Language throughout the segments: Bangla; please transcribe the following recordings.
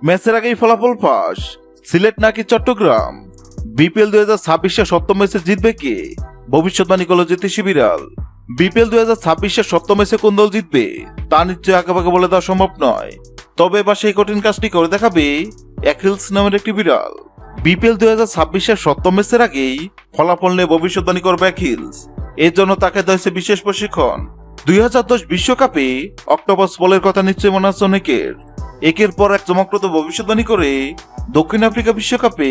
ম্যাচের আগেই ফলাফল ফাঁস, সিলেট নাকি চট্টগ্রাম। বিপিএল 2026-এর সপ্তম ম্যাচে জিতবে কে? ভবিষ্যৎবাণী করল জ্যোতিষী বিড়াল। বিপিএল 2026-এর সপ্তম ম্যাচে কোন দল জিতবে তা নিশ্চয়ই আঁকাবাঁকা বলে দেওয়া সম্ভব নয়। তবে এবার সেই কঠিন কাজটি করে দেখাবে অ্যাকিলস নামের একটি বিড়াল। বিপিএল 2026-এর সপ্তম ম্যাচের আগেই ফলাফল নিয়ে ভবিষ্যৎবাণী করবে অ্যাকিলস। এর জন্য তাকে দেওয়া হয়েছে বিশেষ প্রশিক্ষণ। 2010 বিশ্বকাপে অক্টোপাস বলের কথা নিশ্চয়ই মনে আছে অনেকের। একের পর এক চমকপ্রদ ভবিষ্যৎবাণী করে দক্ষিণ আফ্রিকা বিশ্বকাপে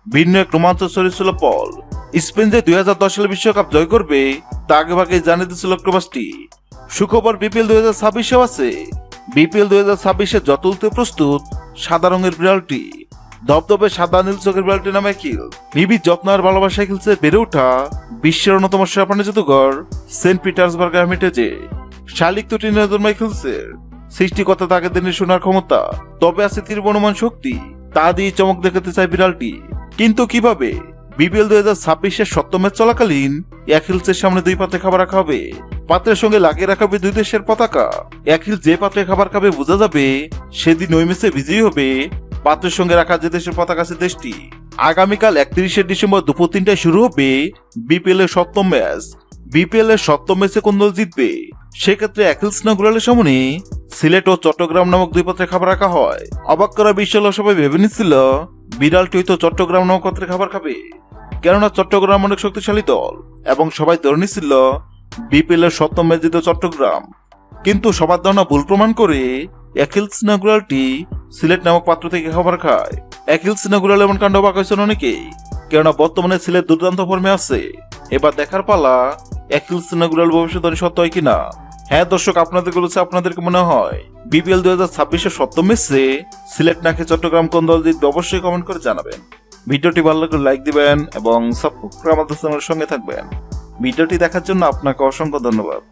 ভিন্ন এক রোমাঞ্চ ছড়িয়েছিল পল। স্পেন যে 2010 সালে বিশ্বকাপ জয় করবে তা আগেভাগে জানিয়ে দিয়েছিল অক্টোপাসটি। শুক্রবার বিপিএল 2026-এও আছে। বিপিএল 2026-এ যত উঠতে প্রস্তুত সাদা রঙের বিড়ালটি। ধবধবে সাদা নীল চোখের বিড়ালটির নাম অ্যাকিল। নিবিড় যত্ন আর ভালোবাসায় খেলছে বেড়ে ওঠা বিশ্বের অন্যতম সেরা প্রাণী জাদুঘর সেন্ট পিটার্সবার্গ হার্মিটেজে। শালিক তো টিনের জন্মায় খেলছে, সৃষ্টিকর্তা তাকে দিনে শোনার ক্ষমতা, তবে আছে তীব্রমান শক্তি, তা দিয়ে চমক দেখাতে চায় বিড়ালটি। কিন্তু কিভাবে? বিপিএল 2026-এর সপ্তম ম্যাচ চলাকালীন অ্যাকিলসের সামনে দুই পাত্রে খাবার রাখা হবে। পাত্রের সঙ্গে লাগিয়ে রাখা হবে দুই দেশের পতাকা। অ্যাকিল যে পাত্রে খাবার খাবে বোঝা যাবে সেদিন ওই ম্যাচে বিজয়ী হবে পাত্রের সঙ্গে রাখা যে দেশের পতাকা আছে দেশটি। আগামীকাল 31শে ডিসেম্বর দুপুর 3টায় শুরু হবে বিপিএল এর সপ্তম ম্যাচ। বিপিএল এর সপ্তম ম্যাচে কোন দল জিতবে? সেক্ষেত্রে অ্যাকিলস নগরালের সামনে সিলেট ও চট্টগ্রাম নামক দুই পাত্রে খাবার রাখা হয়। অবাক করা বিষয় হলো সবাই ভেবে নিচ্ছিল বিড়ালটি হয়তো চট্টগ্রাম নামক পাত্রে খাবার খাবে, কেননা চট্টগ্রাম অনেক শক্তিশালী দল এবং সবাই ধরে নিচ্ছিল বিপিএল এর সপ্তম ম্যাচ জিতে চট্টগ্রাম। কিন্তু সবার ধারণা ভুল প্রমাণ করে অ্যাকিলস নগরালটি সিলেট নামক পাত্র থেকে খাবার খায়। অ্যাকিলস নগরাল এমন কাণ্ড অবাক হয়েছেন অনেকেই, কেননা বর্তমানে সিলেট দুর্দান্ত ফর্মে আছে। এবার দেখার পালা অ্যাকিলস নগরাল ভবিষ্যৎবাণী সত্য হয় কিনা। হ্যাঁ দর্শক, আপনাদের বলেছে আপনাদেরকে মনে হয় বিপিএল 2026-এর সপ্তম ম্যাচে সিলেট নাকি চট্টগ্রাম কোন দল জিতবে অবশ্যই কমেন্ট করে জানাবেন। ভিডিওটি ভালো লাগলে লাইক দিবেন এবং সাবস্ক্রাইব করে আমাদের চ্যানেলের সঙ্গে থাকবেন। ভিডিওটি দেখার জন্য আপনাকে অসংখ্য ধন্যবাদ।